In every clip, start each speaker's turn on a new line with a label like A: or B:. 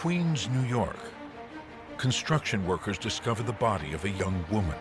A: Queens, New York, construction workers discover the body of a young woman.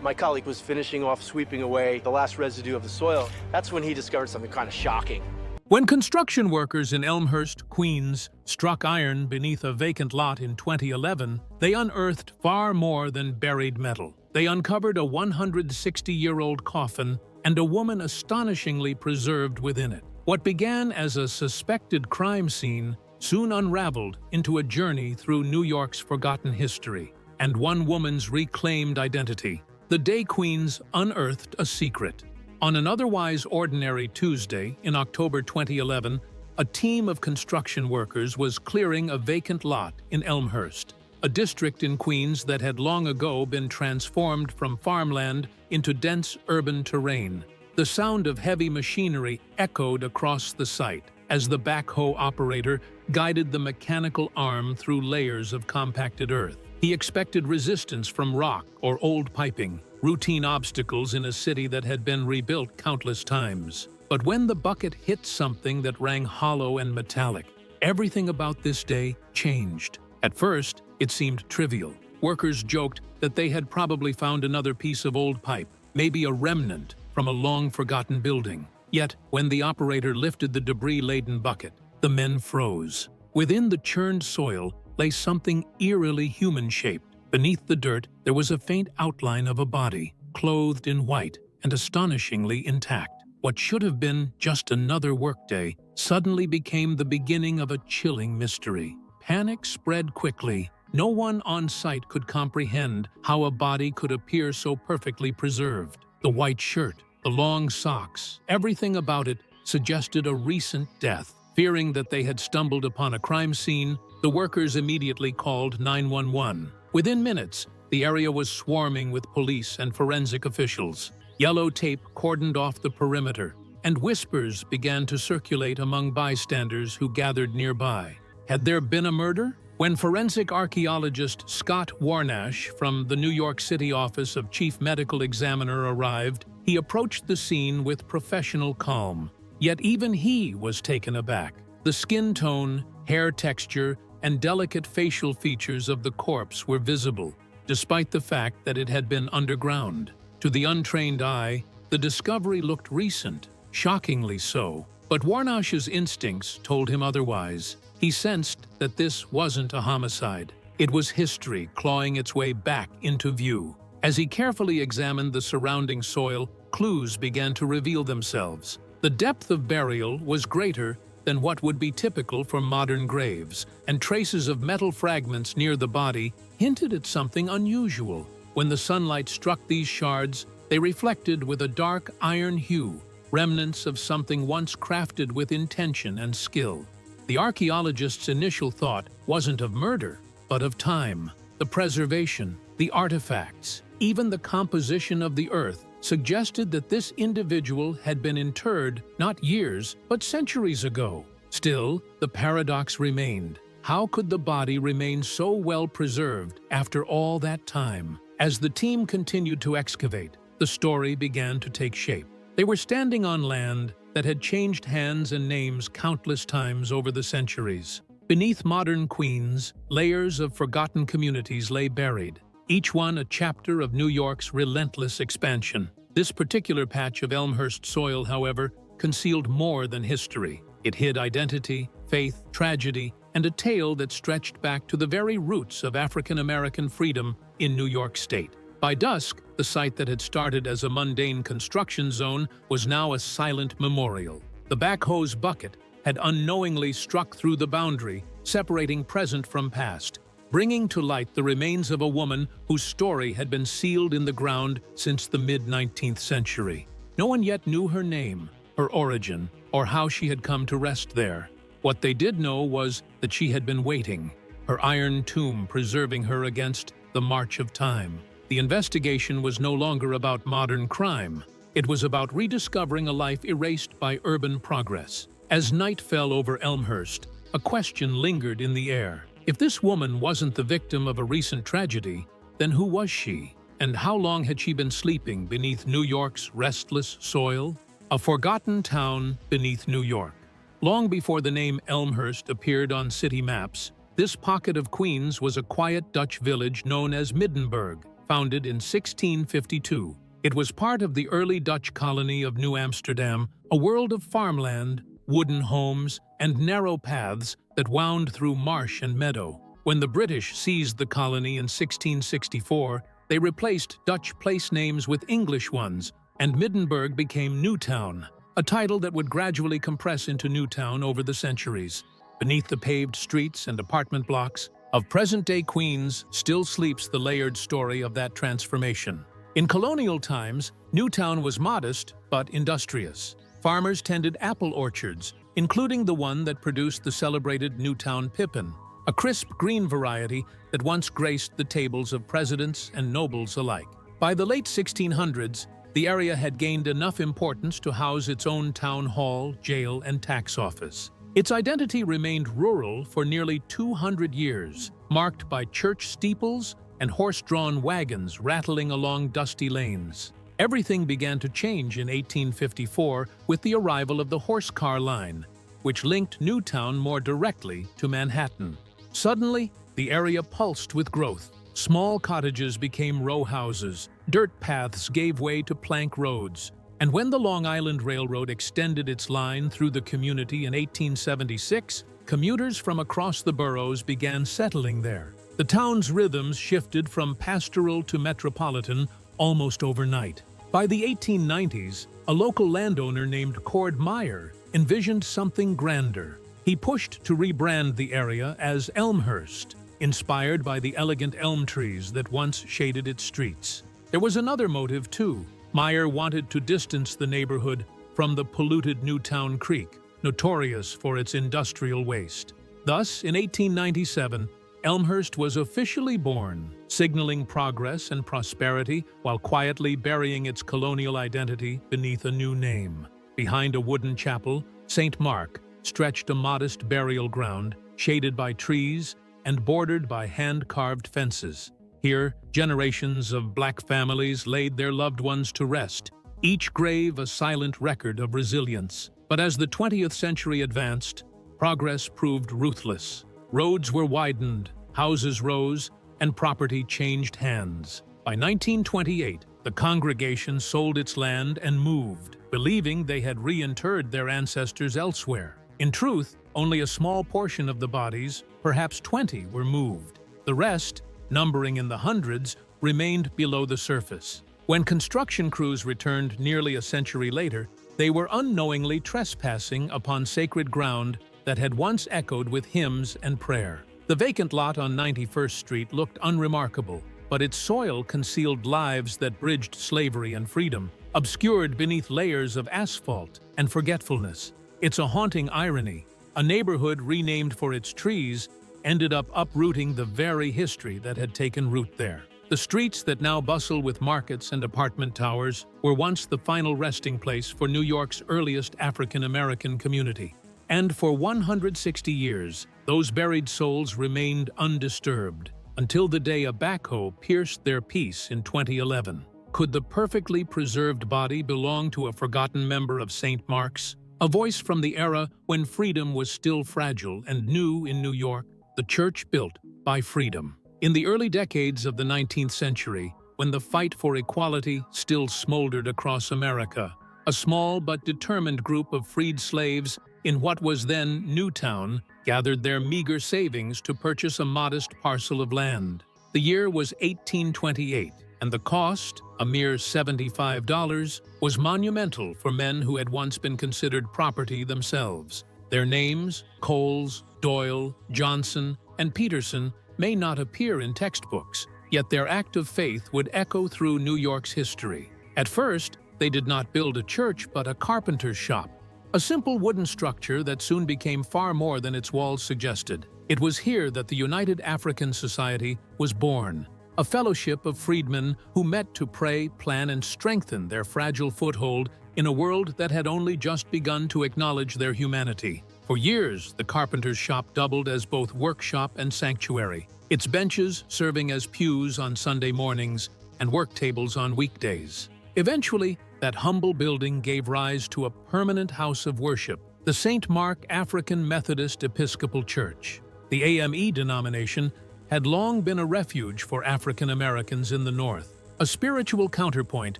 B: My colleague was finishing off sweeping away the last residue of the soil. That's when he discovered something kind of shocking.
C: When construction workers in Elmhurst, Queens, struck iron beneath a vacant lot in 2011, they unearthed far more than buried metal. They uncovered a 160-year-old coffin and a woman astonishingly preserved within it. What began as a suspected crime scene soon unraveled into a journey through New York's forgotten history and one woman's reclaimed identity. The day Queens unearthed a secret. On an otherwise ordinary Tuesday in October 2011, a team of construction workers was clearing a vacant lot in Elmhurst, a district in Queens that had long ago been transformed from farmland into dense urban terrain. The sound of heavy machinery echoed across the site as the backhoe operator guided the mechanical arm through layers of compacted earth. He expected resistance from rock or old piping, routine obstacles in a city that had been rebuilt countless times. But when the bucket hit something that rang hollow and metallic, everything about this day changed. At first, it seemed trivial. Workers joked that they had probably found another piece of old pipe, maybe a remnant from a long-forgotten building. Yet, when the operator lifted the debris-laden bucket, the men froze. Within the churned soil lay something eerily human-shaped. Beneath the dirt, there was a faint outline of a body, clothed in white and astonishingly intact. What should have been just another workday suddenly became the beginning of a chilling mystery. Panic spread quickly. No one on site could comprehend how a body could appear so perfectly preserved. The white shirt, the long socks, everything about it suggested a recent death. Fearing that they had stumbled upon a crime scene, the workers immediately called 911. Within minutes, the area was swarming with police and forensic officials. Yellow tape cordoned off the perimeter, and whispers began to circulate among bystanders who gathered nearby. Had there been a murder? When forensic archaeologist Scott Warnash from the New York City Office of Chief Medical Examiner arrived, he approached the scene with professional calm. Yet even he was taken aback. The skin tone, hair texture, and delicate facial features of the corpse were visible, despite the fact that it had been underground. To the untrained eye, the discovery looked recent, shockingly so. But Warnash's instincts told him otherwise. He sensed that this wasn't a homicide. It was history clawing its way back into view. As he carefully examined the surrounding soil, clues began to reveal themselves. The depth of burial was greater than what would be typical for modern graves, and traces of metal fragments near the body hinted at something unusual. When the sunlight struck these shards, they reflected with a dark iron hue, remnants of something once crafted with intention and skill. The archaeologist's initial thought wasn't of murder, but of time. The preservation, the artifacts, even the composition of the earth suggested that this individual had been interred not years, but centuries ago. Still, the paradox remained. How could the body remain so well preserved after all that time? As the team continued to excavate, the story began to take shape. They were standing on land that had changed hands and names countless times over the centuries. Beneath modern Queens, layers of forgotten communities lay buried, each one a chapter of New York's relentless expansion. This particular patch of Elmhurst soil, however, concealed more than history. It hid identity, faith, tragedy, and a tale that stretched back to the very roots of African-American freedom in New York State. By dusk, the site that had started as a mundane construction zone was now a silent memorial. The backhoe's bucket had unknowingly struck through the boundary, separating present from past, bringing to light the remains of a woman whose story had been sealed in the ground since the mid-19th century. No one yet knew her name, her origin, or how she had come to rest there. What they did know was that she had been waiting, her iron tomb preserving her against the march of time. The investigation was no longer about modern crime. It was about rediscovering a life erased by urban progress. As night fell over Elmhurst, a question lingered in the air. If this woman wasn't the victim of a recent tragedy, then who was she? And how long had she been sleeping beneath New York's restless soil? A forgotten town beneath New York. Long before the name Elmhurst appeared on city maps, This pocket of Queens was a quiet Dutch village known as Middenburg, founded in 1652. It was part of the early Dutch colony of New Amsterdam, a world of farmland, wooden homes, and narrow paths that wound through marsh and meadow. When the British seized the colony in 1664, they replaced Dutch place names with English ones, and Middenburg became Newtown, a title that would gradually compress into Newtown over the centuries. Beneath the paved streets and apartment blocks of present-day Queens still sleeps the layered story of that transformation. In colonial times, Newtown was modest but industrious. Farmers tended apple orchards, including the one that produced the celebrated Newtown pippin, a crisp green variety that once graced the tables of presidents and nobles alike. By the late 1600s, the area had gained enough importance to house its own town hall, jail, and tax office. Its identity remained rural for nearly 200 years, marked by church steeples and horse-drawn wagons rattling along dusty lanes. Everything began to change in 1854 with the arrival of the horse-car line, which linked Newtown more directly to Manhattan. Suddenly, the area pulsed with growth. Small cottages became row houses, dirt paths gave way to plank roads, and when the Long Island Railroad extended its line through the community in 1876, commuters from across the boroughs began settling there. The town's rhythms shifted from pastoral to metropolitan almost overnight. By the 1890s, a local landowner named Cord Meyer envisioned something grander. He pushed to rebrand the area as Elmhurst, inspired by the elegant elm trees that once shaded its streets. There was another motive, too. Meyer wanted to distance the neighborhood from the polluted Newtown Creek, notorious for its industrial waste. Thus, in 1897, Elmhurst was officially born, signaling progress and prosperity while quietly burying its colonial identity beneath a new name. Behind a wooden chapel, St. Mark stretched a modest burial ground, shaded by trees and bordered by hand-carved fences. Here, generations of black families laid their loved ones to rest, each grave a silent record of resilience. But as the 20th century advanced, progress proved ruthless. Roads were widened, houses rose, and property changed hands. By 1928, the congregation sold its land and moved, believing they had reinterred their ancestors elsewhere. In truth, only a small portion of the bodies, perhaps 20, were moved. The rest, numbering in the hundreds, remained below the surface. When construction crews returned nearly a century later, they were unknowingly trespassing upon sacred ground that had once echoed with hymns and prayer. The vacant lot on 91st Street looked unremarkable, but its soil concealed lives that bridged slavery and freedom, obscured beneath layers of asphalt and forgetfulness. It's a haunting irony. A neighborhood renamed for its trees ended up uprooting the very history that had taken root there. The streets that now bustle with markets and apartment towers were once the final resting place for New York's earliest African-American community. And for 160 years, those buried souls remained undisturbed, until the day a backhoe pierced their peace in 2011. Could the perfectly preserved body belong to a forgotten member of St. Mark's? A voice from the era when freedom was still fragile and new in New York, the church built by freedom. In the early decades of the 19th century, when the fight for equality still smoldered across America, a small but determined group of freed slaves in what was then Newtown gathered their meager savings to purchase a modest parcel of land. The year was 1828, and the cost, a mere $75, was monumental for men who had once been considered property themselves. Their names, Coles, Doyle, Johnson, and Peterson, may not appear in textbooks, yet their act of faith would echo through New York's history. At first, they did not build a church but a carpenter's shop, a simple wooden structure that soon became far more than its walls suggested. It was here that the United African Society was born, a fellowship of freedmen who met to pray, plan, and strengthen their fragile foothold in a world that had only just begun to acknowledge their humanity. For years, the carpenter's shop doubled as both workshop and sanctuary, its benches serving as pews on Sunday mornings and work tables on weekdays. Eventually, that humble building gave rise to a permanent house of worship, the St. Mark African Methodist Episcopal Church. The AME denomination had long been a refuge for African Americans in the North, a spiritual counterpoint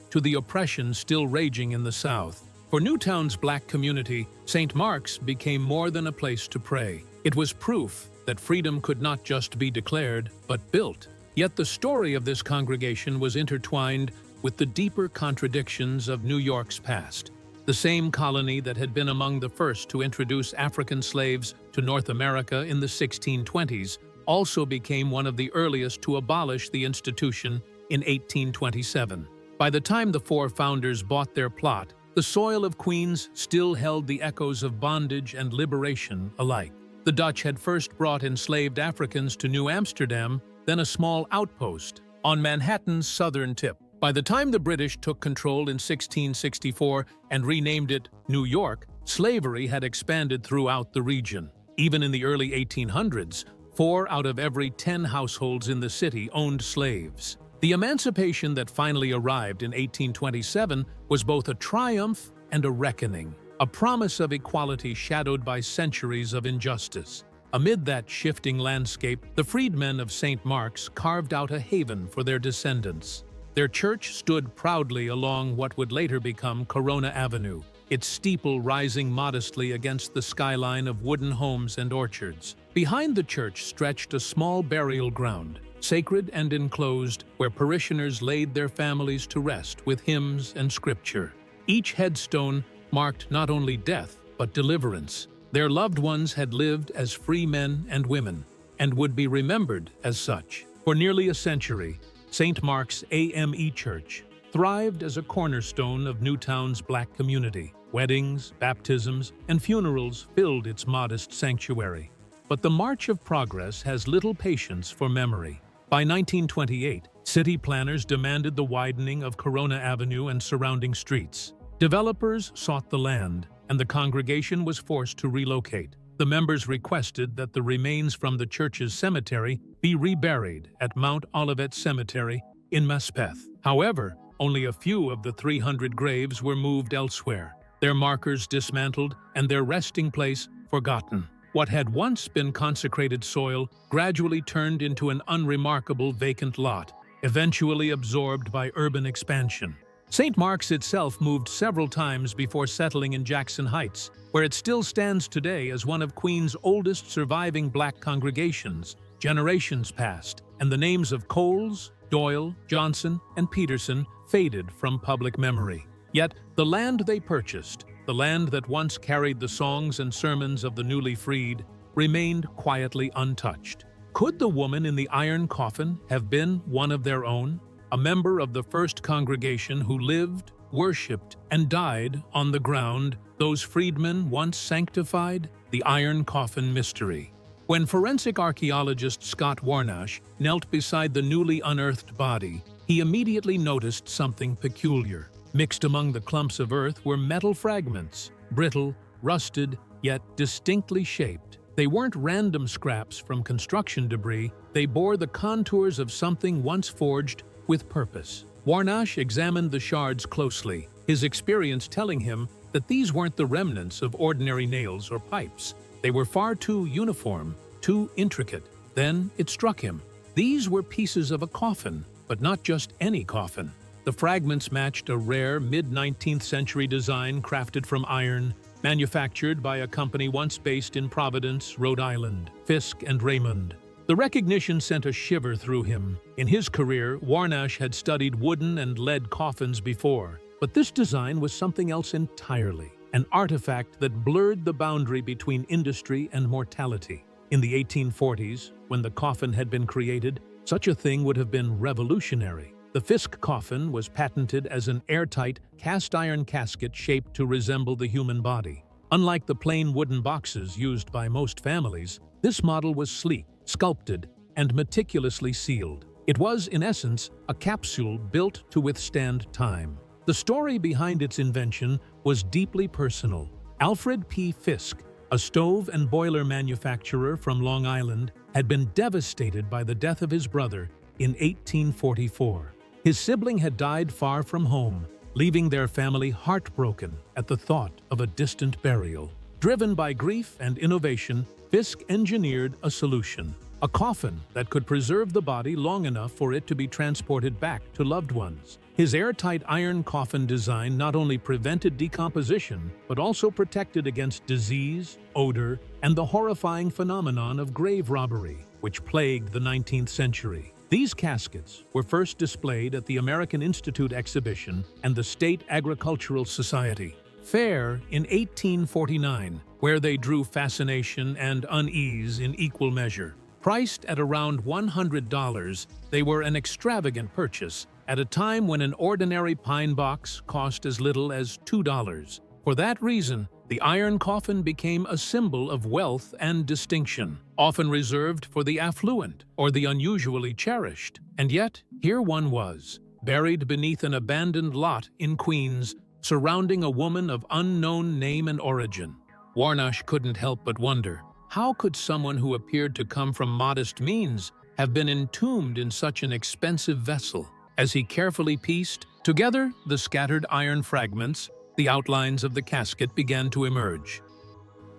C: to the oppression still raging in the South. For Newtown's black community, St. Mark's became more than a place to pray. It was proof that freedom could not just be declared, but built. Yet the story of this congregation was intertwined with the deeper contradictions of New York's past. The same colony that had been among the first to introduce African slaves to North America in the 1620s also became one of the earliest to abolish the institution in 1827. By the time the four founders bought their plot, the soil of Queens still held the echoes of bondage and liberation alike. The Dutch had first brought enslaved Africans to New Amsterdam, then a small outpost on Manhattan's southern tip. By the time the British took control in 1664 and renamed it New York, slavery had expanded throughout the region. Even in the early 1800s, 4 out of every 10 households in the city owned slaves. The emancipation that finally arrived in 1827 was both a triumph and a reckoning, a promise of equality shadowed by centuries of injustice. Amid that shifting landscape, the freedmen of St. Mark's carved out a haven for their descendants. Their church stood proudly along what would later become Corona Avenue, its steeple rising modestly against the skyline of wooden homes and orchards. Behind the church stretched a small burial ground, sacred and enclosed, where parishioners laid their families to rest with hymns and scripture. Each headstone marked not only death, but deliverance. Their loved ones had lived as free men and women, and would be remembered as such. For nearly a century, St. Mark's AME Church thrived as a cornerstone of Newtown's black community. Weddings, baptisms, and funerals filled its modest sanctuary. But the march of progress has little patience for memory. By 1928, city planners demanded the widening of Corona Avenue and surrounding streets. Developers sought the land, and the congregation was forced to relocate. The members requested that the remains from the church's cemetery be reburied at Mount Olivet Cemetery in Maspeth. However, only a few of the 300 graves were moved elsewhere, their markers dismantled and their resting place forgotten. What had once been consecrated soil gradually turned into an unremarkable vacant lot, eventually absorbed by urban expansion. St. Mark's itself moved several times before settling in Jackson Heights, where it still stands today as one of Queens' oldest surviving black congregations. Generations passed, and the names of Coles, Doyle, Johnson, and Peterson faded from public memory. Yet the land they purchased, the land that once carried the songs and sermons of the newly freed, remained quietly untouched. Could the woman in the iron coffin have been one of their own? A member of the first congregation who lived, worshipped, and died on the ground those freedmen once sanctified? The iron coffin mystery. When forensic archaeologist Scott Warnash knelt beside the newly unearthed body, he immediately noticed something peculiar. Mixed among the clumps of earth were metal fragments, brittle, rusted, yet distinctly shaped. They weren't random scraps from construction debris, they bore the contours of something once forged with purpose. Warnash examined the shards closely, his experience telling him that these weren't the remnants of ordinary nails or pipes. They were far too uniform, too intricate. Then it struck him. These were pieces of a coffin, but not just any coffin. The fragments matched a rare mid-19th century design crafted from iron, manufactured by a company once based in Providence, Rhode Island, Fisk and Raymond. The recognition sent a shiver through him. In his career, Warnash had studied wooden and lead coffins before, but this design was something else entirely, an artifact that blurred the boundary between industry and mortality. In the 1840s, when the coffin had been created, such a thing would have been revolutionary. The Fisk coffin was patented as an airtight, cast-iron casket shaped to resemble the human body. Unlike the plain wooden boxes used by most families, this model was sleek, sculpted, and meticulously sealed. It was, in essence, a capsule built to withstand time. The story behind its invention was deeply personal. Alfred P. Fisk, a stove and boiler manufacturer from Long Island, had been devastated by the death of his brother in 1844. His sibling had died far from home, leaving their family heartbroken at the thought of a distant burial. Driven by grief and innovation, Fisk engineered a solution, a coffin that could preserve the body long enough for it to be transported back to loved ones. His airtight iron coffin design not only prevented decomposition, but also protected against disease, odor, and the horrifying phenomenon of grave robbery, which plagued the 19th century. These caskets were first displayed at the American Institute Exhibition and the State Agricultural Society Fair in 1849, where they drew fascination and unease in equal measure. Priced at around $100, they were an extravagant purchase at a time when an ordinary pine box cost as little as $2. For that reason, the iron coffin became a symbol of wealth and distinction, often reserved for the affluent or the unusually cherished. And yet, here one was, buried beneath an abandoned lot in Queens, surrounding a woman of unknown name and origin. Warnosh couldn't help but wonder, how could someone who appeared to come from modest means have been entombed in such an expensive vessel? As he carefully pieced together the scattered iron fragments, the outlines of the casket began to emerge.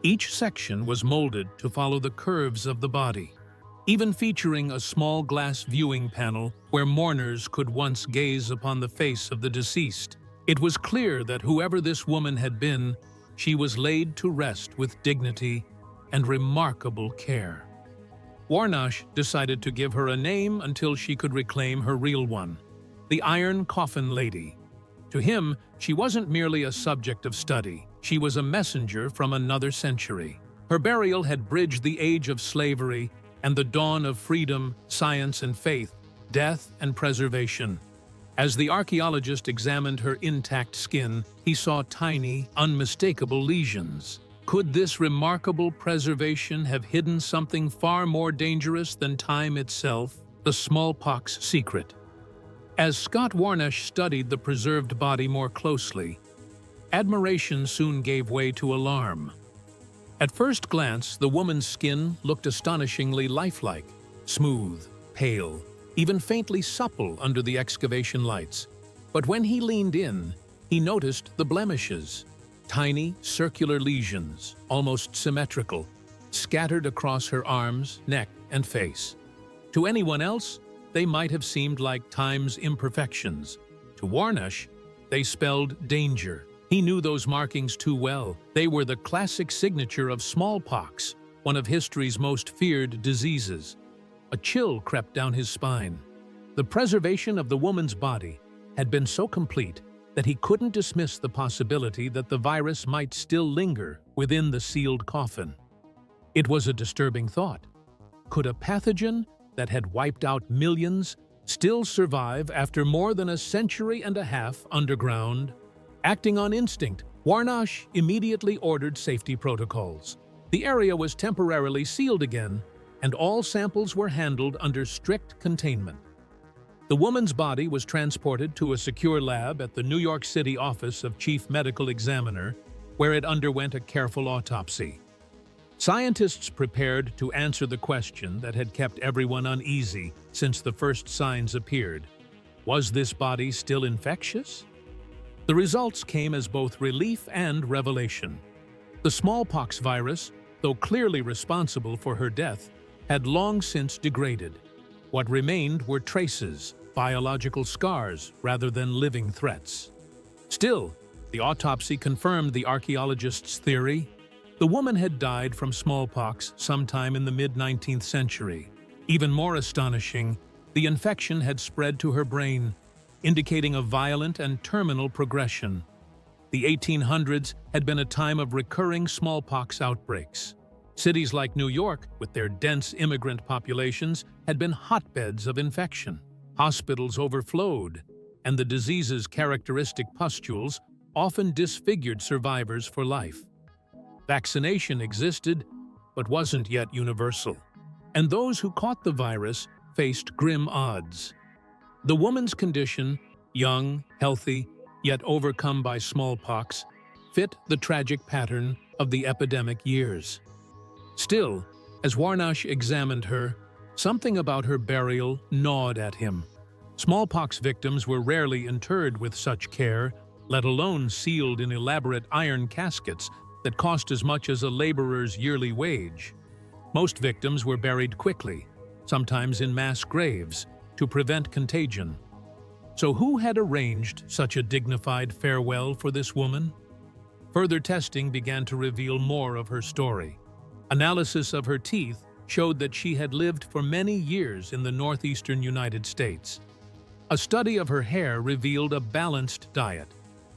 C: Each section was molded to follow the curves of the body, even featuring a small glass viewing panel where mourners could once gaze upon the face of the deceased. It was clear that whoever this woman had been, she was laid to rest with dignity and remarkable care. Warnosh decided to give her a name until she could reclaim her real one, the Iron Coffin Lady. To him, she wasn't merely a subject of study, she was a messenger from another century. Her burial had bridged the age of slavery and the dawn of freedom, science and faith, death and preservation. As the archaeologist examined her intact skin, he saw tiny, unmistakable lesions. Could this remarkable preservation have hidden something far more dangerous than time itself? The smallpox secret. As Scott Warnosh studied the preserved body more closely, admiration soon gave way to alarm. At first glance, the woman's skin looked astonishingly lifelike, smooth, pale, even faintly supple under the excavation lights. But when he leaned in, he noticed the blemishes. Tiny, circular lesions, almost symmetrical, scattered across her arms, neck, and face. To anyone else, they might have seemed like time's imperfections. To Warnosh, they spelled danger. He knew those markings too well. They were the classic signature of smallpox, one of history's most feared diseases. A chill crept down his spine. The preservation of the woman's body had been so complete that he couldn't dismiss the possibility that the virus might still linger within the sealed coffin. It was a disturbing thought. Could a pathogen that had wiped out millions still survive after more than a century and a half underground? Acting on instinct, Warnosh immediately ordered safety protocols. The area was temporarily sealed again, and all samples were handled under strict containment. The woman's body was transported to a secure lab at the New York City office of Chief Medical Examiner, where it underwent a careful autopsy. Scientists prepared to answer the question that had kept everyone uneasy since the first signs appeared. Was this body still infectious? The results came as both relief and revelation. The smallpox virus, though clearly responsible for her death, had long since degraded. What remained were traces, biological scars rather than living threats. Still, the autopsy confirmed the archaeologist's theory. The woman had died from smallpox sometime in the mid-19th century. Even more astonishing, the infection had spread to her brain, indicating a violent and terminal progression. The 1800s had been a time of recurring smallpox outbreaks. Cities like New York, with their dense immigrant populations, had been hotbeds of infection. Hospitals overflowed, and the disease's characteristic pustules often disfigured survivors for life. Vaccination existed, but wasn't yet universal, and those who caught the virus faced grim odds. The woman's condition, young, healthy, yet overcome by smallpox, fit the tragic pattern of the epidemic years. Still, as Warnosh examined her, something about her burial gnawed at him. Smallpox victims were rarely interred with such care, let alone sealed in elaborate iron caskets that cost as much as a laborer's yearly wage. Most victims were buried quickly, sometimes in mass graves, to prevent contagion. So who had arranged such a dignified farewell for this woman? Further testing began to reveal more of her story. Analysis of her teeth showed that she had lived for many years in the northeastern United States. A study of her hair revealed a balanced diet,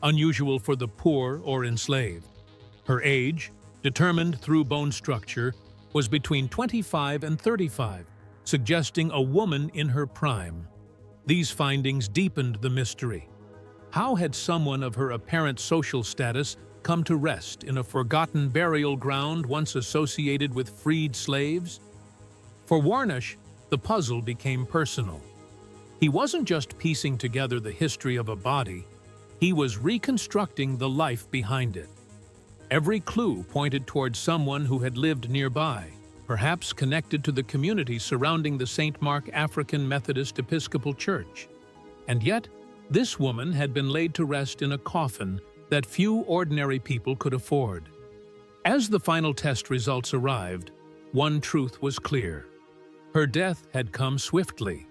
C: unusual for the poor or enslaved. Her age, determined through bone structure, was between 25 and 35, suggesting a woman in her prime. These findings deepened the mystery. How had someone of her apparent social status come to rest in a forgotten burial ground once associated with freed slaves? For Warnosh, the puzzle became personal. He wasn't just piecing together the history of a body, he was reconstructing the life behind it. Every clue pointed toward someone who had lived nearby, perhaps connected to the community surrounding the St. Mark African Methodist Episcopal Church. And yet, this woman had been laid to rest in a coffin that few ordinary people could afford. As the final test results arrived, one truth was clear. Her death had come swiftly,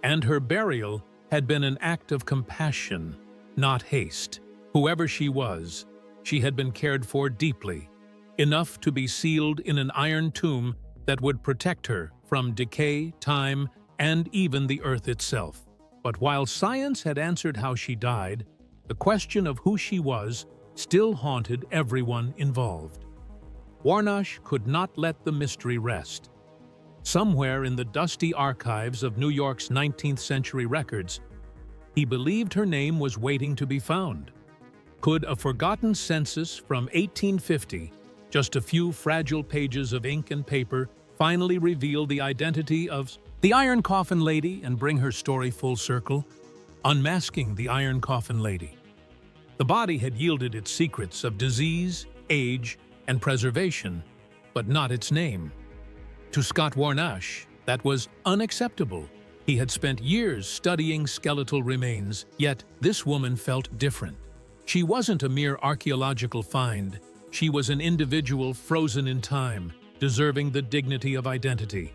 C: and her burial had been an act of compassion, not haste. Whoever she was, she had been cared for deeply, enough to be sealed in an iron tomb that would protect her from decay, time, and even the earth itself. But while science had answered how she died, the question of who she was still haunted everyone involved. Warnosh could not let the mystery rest. Somewhere in the dusty archives of New York's 19th century records, he believed her name was waiting to be found. Could a forgotten census from 1850, just a few fragile pages of ink and paper, finally reveal the identity of the Iron Coffin Lady and bring her story full circle? Unmasking the Iron Coffin Lady. The body had yielded its secrets of disease, age, and preservation, but not its name. To Scott Warnosh, that was unacceptable. He had spent years studying skeletal remains, yet this woman felt different. She wasn't a mere archaeological find. She was an individual frozen in time, deserving the dignity of identity.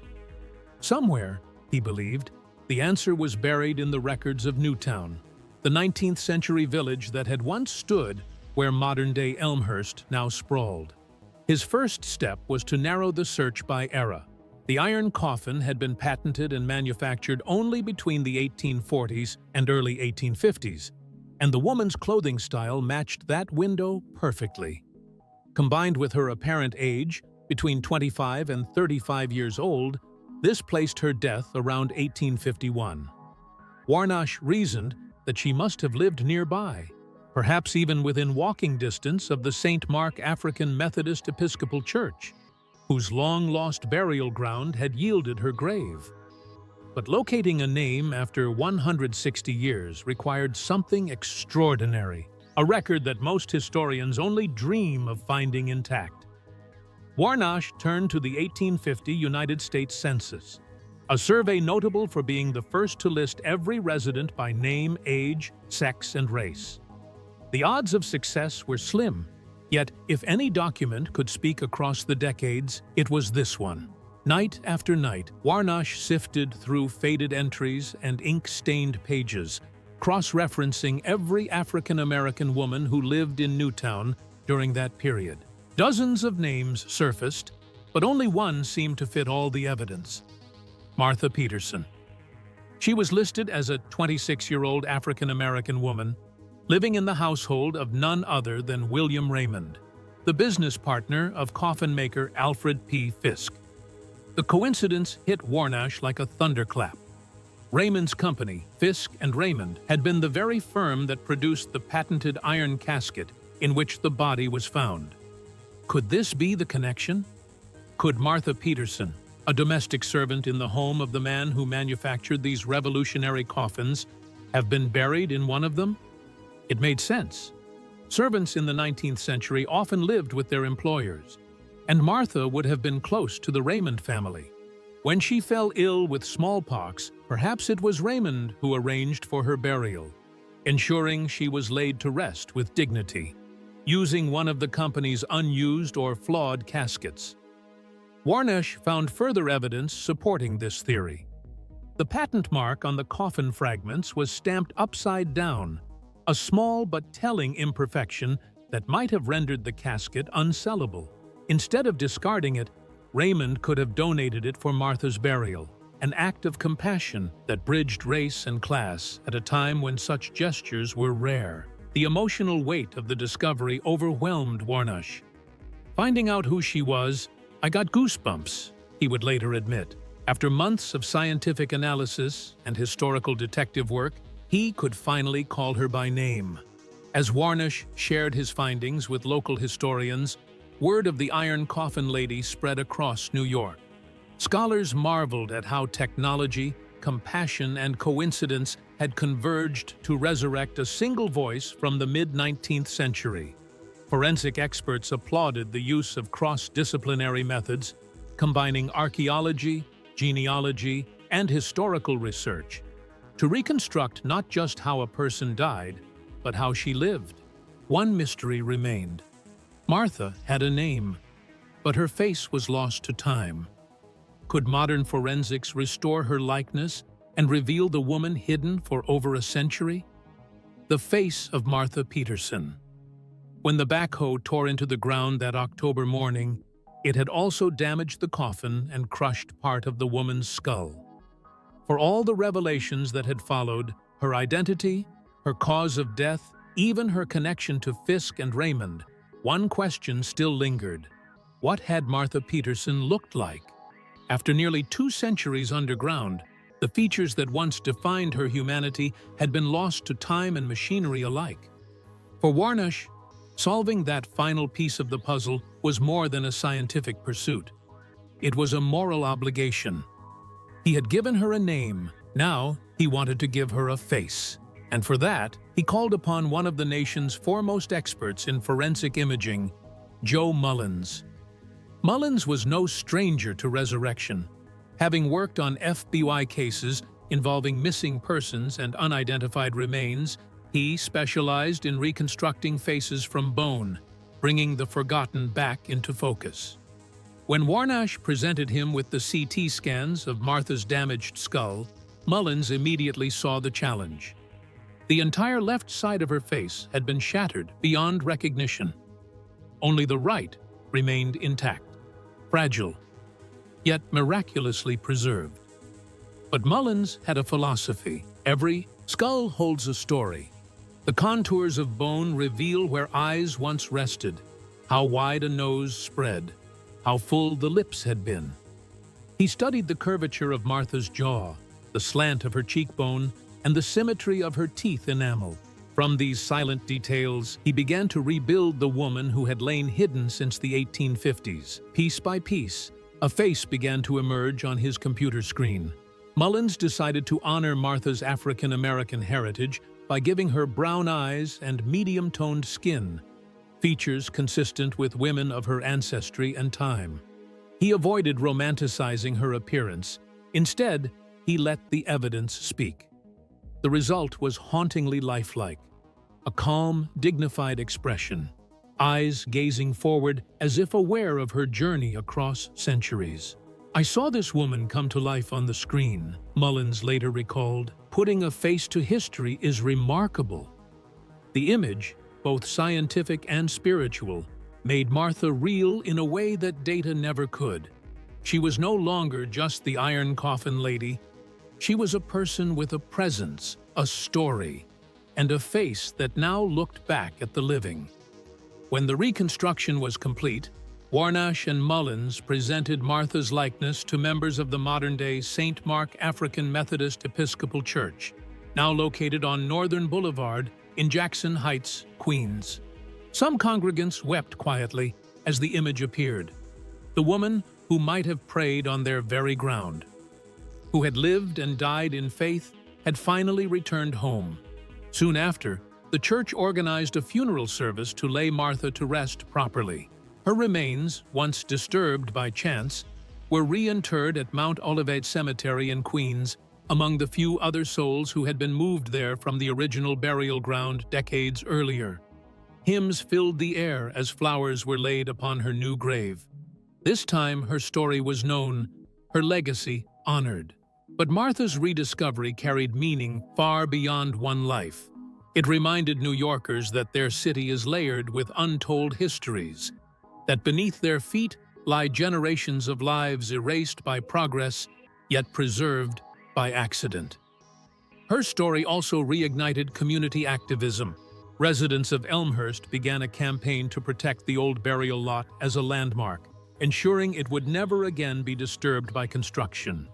C: Somewhere, he believed, the answer was buried in the records of Newtown, the 19th century village that had once stood where modern-day Elmhurst now sprawled. His first step was to narrow the search by era. The iron coffin had been patented and manufactured only between the 1840s and early 1850s, and the woman's clothing style matched that window perfectly. Combined with her apparent age, between 25 and 35 years old, this placed her death around 1851. Warnosh reasoned that she must have lived nearby, perhaps even within walking distance of the St. Mark African Methodist Episcopal Church, whose long-lost burial ground had yielded her grave. But locating a name after 160 years required something extraordinary, a record that most historians only dream of finding intact. Warnosh turned to the 1850 United States Census, a survey notable for being the first to list every resident by name, age, sex, and race. The odds of success were slim, yet if any document could speak across the decades, it was this one. Night after night, Warnosh sifted through faded entries and ink-stained pages, cross-referencing every African-American woman who lived in Newtown during that period. Dozens of names surfaced, but only one seemed to fit all the evidence: Martha Peterson. She was listed as a 26-year-old African-American woman, living in the household of none other than William Raymond, the business partner of coffin maker Alfred P. Fisk. The coincidence hit Warnosh like a thunderclap. Raymond's company, Fisk and Raymond, had been the very firm that produced the patented iron casket in which the body was found. Could this be the connection? Could Martha Peterson, a domestic servant in the home of the man who manufactured these revolutionary coffins, have been buried in one of them? It made sense. Servants in the 19th century often lived with their employers, and Martha would have been close to the Raymond family. When she fell ill with smallpox, perhaps it was Raymond who arranged for her burial, ensuring she was laid to rest with dignity, using one of the company's unused or flawed caskets. Warnosh found further evidence supporting this theory. The patent mark on the coffin fragments was stamped upside down, a small but telling imperfection that might have rendered the casket unsellable. Instead of discarding it, Raymond could have donated it for Martha's burial, an act of compassion that bridged race and class at a time when such gestures were rare. The emotional weight of the discovery overwhelmed Warnosh. "Finding out who she was, I got goosebumps," he would later admit. After months of scientific analysis and historical detective work, he could finally call her by name. As Warnosh shared his findings with local historians, word of the Iron Coffin Lady spread across New York. Scholars marveled at how technology, compassion, and coincidence had converged to resurrect a single voice from the mid-19th century. Forensic experts applauded the use of cross-disciplinary methods, combining archaeology, genealogy, and historical research to reconstruct not just how a person died, but how she lived. One mystery remained. Martha had a name, but her face was lost to time. Could modern forensics restore her likeness and reveal the woman hidden for over a century? The face of Martha Peterson. When the backhoe tore into the ground that October morning, it had also damaged the coffin and crushed part of the woman's skull. For all the revelations that had followed, her identity, her cause of death, even her connection to Fisk and Raymond, one question still lingered. What had Martha Peterson looked like? After nearly 2 centuries underground, the features that once defined her humanity had been lost to time and machinery alike. For Warnosh, solving that final piece of the puzzle was more than a scientific pursuit. It was a moral obligation. He had given her a name. Now he wanted to give her a face. And for that, he called upon one of the nation's foremost experts in forensic imaging, Joe Mullins. Mullins was no stranger to resurrection. Having worked on FBI cases involving missing persons and unidentified remains, he specialized in reconstructing faces from bone, bringing the forgotten back into focus. When Warnosh presented him with the CT scans of Martha's damaged skull, Mullins immediately saw the challenge. The entire left side of her face had been shattered beyond recognition. Only the right remained intact, fragile, yet miraculously preserved. But Mullins had a philosophy. Every skull holds a story. The contours of bone reveal where eyes once rested, how wide a nose spread, how full the lips had been. He studied the curvature of Martha's jaw, the slant of her cheekbone, and the symmetry of her teeth enamel. From these silent details, he began to rebuild the woman who had lain hidden since the 1850s. Piece by piece, a face began to emerge on his computer screen. Mullins decided to honor Martha's African-American heritage by giving her brown eyes and medium-toned skin, features consistent with women of her ancestry and time. He avoided romanticizing her appearance. Instead, he let the evidence speak. The result was hauntingly lifelike, a calm, dignified expression, eyes gazing forward as if aware of her journey across centuries. "I saw this woman come to life on the screen," Mullins later recalled. "Putting a face to history is remarkable." The image, both scientific and spiritual, made Martha real in a way that data never could. She was no longer just the Iron Coffin Lady. She was a person with a presence, a story, and a face that now looked back at the living. When the reconstruction was complete, Warnosh and Mullins presented Martha's likeness to members of the modern-day St. Mark African Methodist Episcopal Church, now located on Northern Boulevard in Jackson Heights, Queens. Some congregants wept quietly as the image appeared. The woman who might have prayed on their very ground, who had lived and died in faith, had finally returned home. Soon after, the church organized a funeral service to lay Martha to rest properly. Her remains, once disturbed by chance, were reinterred at Mount Olivet Cemetery in Queens, among the few other souls who had been moved there from the original burial ground decades earlier. Hymns filled the air as flowers were laid upon her new grave. This time, her story was known, her legacy honored. But Martha's rediscovery carried meaning far beyond one life. It reminded New Yorkers that their city is layered with untold histories, that beneath their feet lie generations of lives erased by progress, yet preserved by accident. Her story also reignited community activism. Residents of Elmhurst began a campaign to protect the old burial lot as a landmark, ensuring it would never again be disturbed by construction.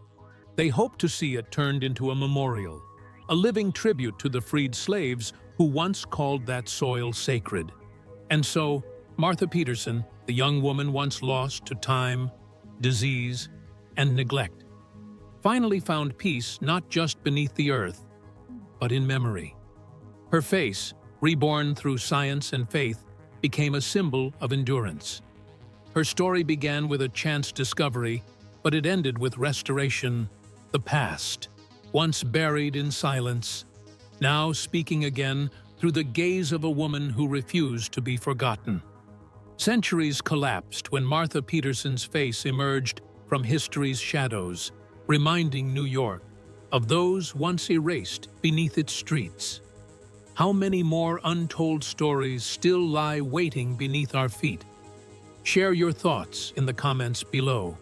C: They hoped to see it turned into a memorial, a living tribute to the freed slaves who once called that soil sacred. And so, Martha Peterson, the young woman once lost to time, disease, and neglect, finally found peace not just beneath the earth, but in memory. Her face, reborn through science and faith, became a symbol of endurance. Her story began with a chance discovery, but it ended with restoration. The past, once buried in silence, now speaking again through the gaze of a woman who refused to be forgotten. Centuries collapsed when Martha Peterson's face emerged from history's shadows, reminding New York of those once erased beneath its streets. How many more untold stories still lie waiting beneath our feet? Share your thoughts in the comments below.